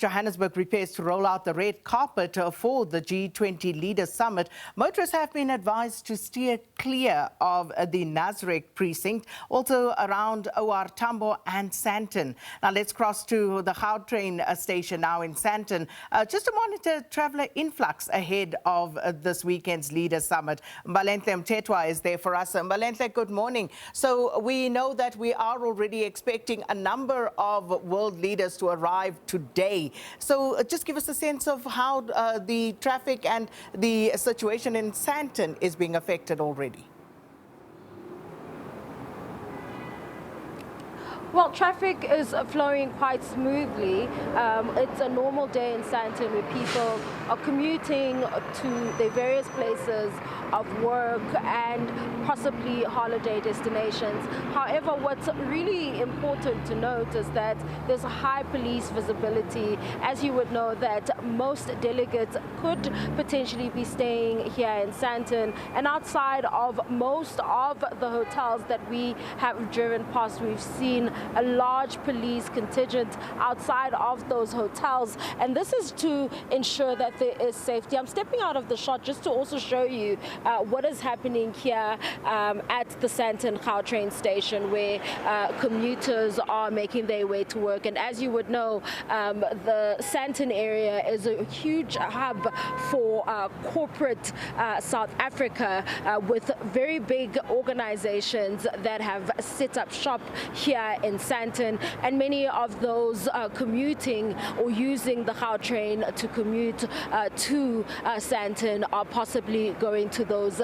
Johannesburg prepares to roll out the red carpet for the G20 Leaders Summit, motorists have been advised to steer clear of the Nasrec precinct, also around OR Tambo and Sandton. Now let's cross to the Gautrain station now in Sandton, just to monitor traveller influx ahead of this weekend's Leaders Summit. Mbalenhle Mthethwa is there for us. Mbalenhle, good morning. So we know that we are already expecting a number of world leaders to arrive today. So just give us a sense of how the traffic and the situation in Sandton is being affected already. Well, traffic is flowing quite smoothly. It's a normal day in Sandton where people are commuting to their various places of work and possibly holiday destinations. However, what's really important to note is that there's a high police visibility. As you would know, that most delegates could potentially be staying here in Sandton, and outside of most of the hotels that we have driven past, we've seen a large police contingent outside of those hotels, and this is to ensure that there is safety. I'm stepping out of the shot just to also show you what is happening here at the Sandton Gautrain station, where commuters are making their way to work. And as you would know, the Sandton area is a huge hub for corporate South Africa, with very big organizations that have set up shop here in Sandton, and many of those commuting or using the Gautrain to commute to Sandton are possibly going to those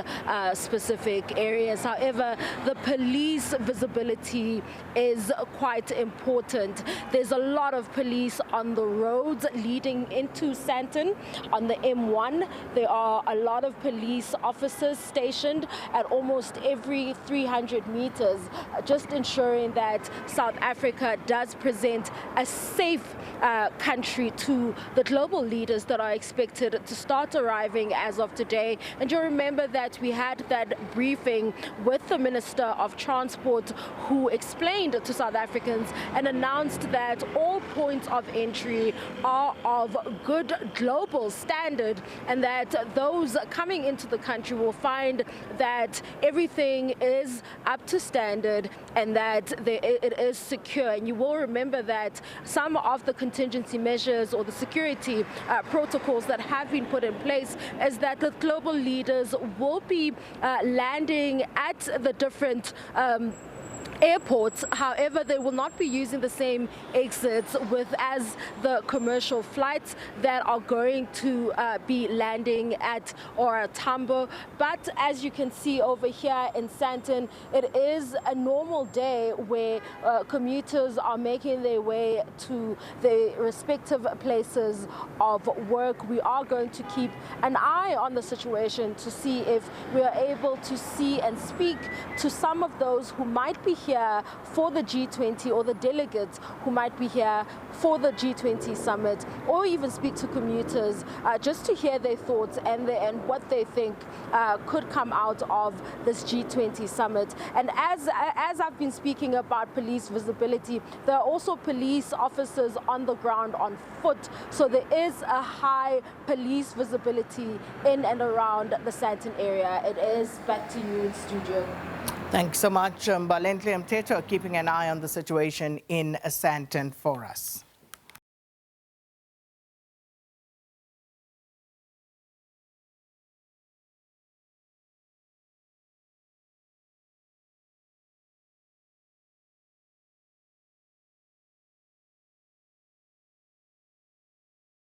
specific areas. However, the police visibility is quite important. There's a lot of police on the roads leading into Sandton. On the M1, there are a lot of police officers stationed at almost every 300 meters, just ensuring that South Africa does present a safe country to the global leaders that are expected to start arriving as of today. And you'll remember that we had that briefing with the Minister of Transport, who explained to South Africans and announced that all points of entry are of good global standard, and that those coming into the country will find that everything is up to standard and that it is secure. And you will remember that some of the contingency measures or the security protocols that have been put in place is that the global leaders will be landing at the different airports. However, they will not be using the same exits as the commercial flights that are going to be landing at OR Tambo. But as you can see over here in Sandton, it is a normal day where commuters are making their way to their respective places of work. We are going to keep an eye on the situation to see if we are able to see and speak to some of those who might be here for the G20, or the delegates who might be here for the G20 Summit, or even speak to commuters just to hear their thoughts and what they think could come out of this G20 Summit. And as I've been speaking about police visibility, there are also police officers on the ground on foot, so there is a high police visibility in and around the Sandton area. It is back to you in studio. Thanks so much, Mbalenhle Mthethwa, keeping an eye on the situation in Sandton for us.